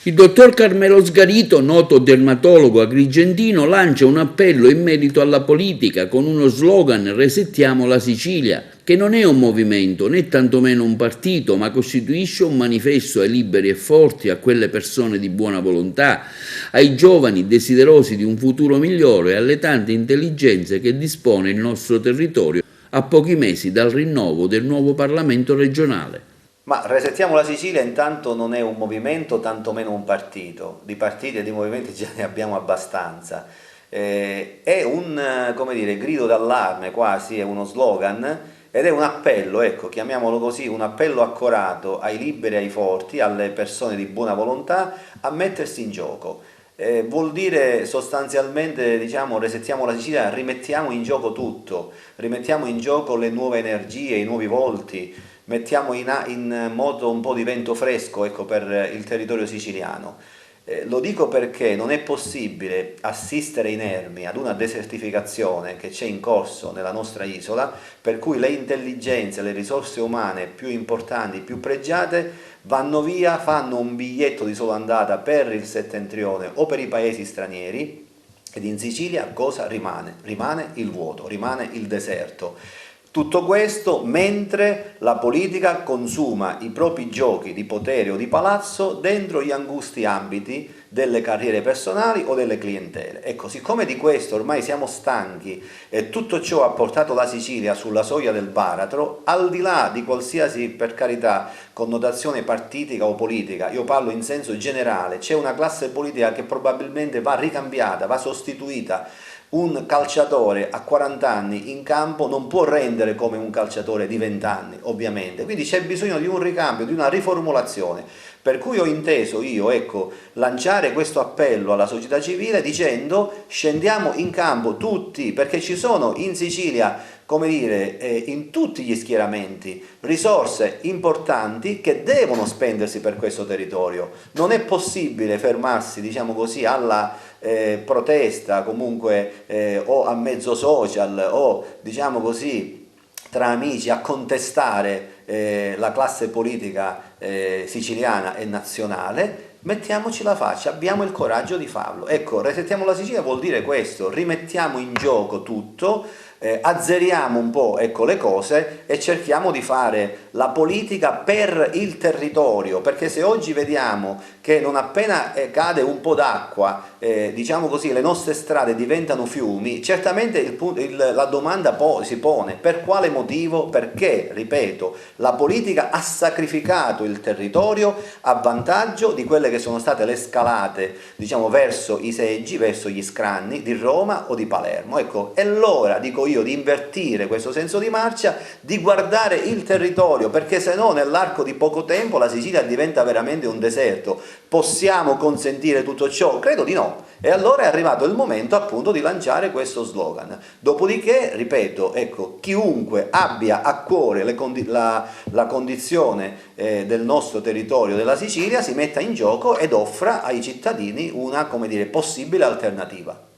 Il dottor Carmelo Sgarito, noto dermatologo agrigentino, lancia un appello in merito alla politica con uno slogan "Resettiamo la Sicilia", che non è un movimento né tantomeno un partito, ma costituisce un manifesto ai liberi e forti, a quelle persone di buona volontà, ai giovani desiderosi di un futuro migliore e alle tante intelligenze che dispone il nostro territorio a pochi mesi dal rinnovo del nuovo Parlamento regionale. Ma Resettiamo la Sicilia intanto non è un movimento, tantomeno un partito. Di partiti e di movimenti già ne abbiamo abbastanza. È un, come dire, grido d'allarme quasi, è uno slogan ed è un appello, ecco, chiamiamolo così, un appello accorato ai liberi e ai forti, alle persone di buona volontà, a mettersi in gioco. Vuol dire sostanzialmente, diciamo, resettiamo la Sicilia, rimettiamo in gioco tutto, rimettiamo in gioco le nuove energie, i nuovi volti, mettiamo in moto un po' di vento fresco, ecco, per il territorio siciliano. Lo dico perché non è possibile assistere inermi ad una desertificazione che c'è in corso nella nostra isola, per cui le intelligenze, le risorse umane più importanti, più pregiate, vanno via, fanno un biglietto di sola andata per il settentrione o per i paesi stranieri, ed in Sicilia cosa rimane? Rimane il vuoto, rimane il deserto. Tutto questo mentre la politica consuma i propri giochi di potere o di palazzo dentro gli angusti ambiti delle carriere personali o delle clientele. Ecco, siccome di questo ormai siamo stanchi e tutto ciò ha portato la Sicilia sulla soglia del baratro, al di là di qualsiasi, per carità, connotazione partitica o politica, io parlo in senso generale, c'è una classe politica che probabilmente va ricambiata, va sostituita. Un calciatore a 40 anni in campo non può rendere come un calciatore di 20 anni, ovviamente. Quindi c'è bisogno di un ricambio, di una riformulazione. Per cui ho inteso io, ecco, lanciare questo appello alla società civile dicendo scendiamo in campo tutti, perché ci sono in Sicilia, come dire, in tutti gli schieramenti, risorse importanti che devono spendersi per questo territorio. Non è possibile fermarsi, diciamo così, alla protesta comunque o a mezzo social o diciamo così tra amici a contestare la classe politica siciliana e nazionale. Mettiamoci la faccia, abbiamo il coraggio di farlo. Ecco, resettiamo la Sicilia vuol dire questo, rimettiamo in gioco tutto, azzeriamo un po', ecco, le cose e cerchiamo di fare la politica per il territorio, perché se oggi vediamo che non appena cade un po' d'acqua, diciamo così, le nostre strade diventano fiumi, certamente la domanda si pone: per quale motivo? Perché, ripeto, la politica ha sacrificato il territorio a vantaggio di quelle che sono state le scalate, diciamo, verso i seggi, verso gli scranni di Roma o di Palermo. Ecco, è l'ora, dico io, di invertire questo senso di marcia, di guardare il territorio, perché se no nell'arco di poco tempo la Sicilia diventa veramente un deserto. Possiamo consentire tutto ciò? Credo di no. E allora è arrivato il momento appunto di lanciare questo slogan. Dopodiché, ripeto, ecco, chiunque abbia a cuore la condizione del nostro territorio, della Sicilia, si metta in gioco ed offra ai cittadini una, come dire, possibile alternativa.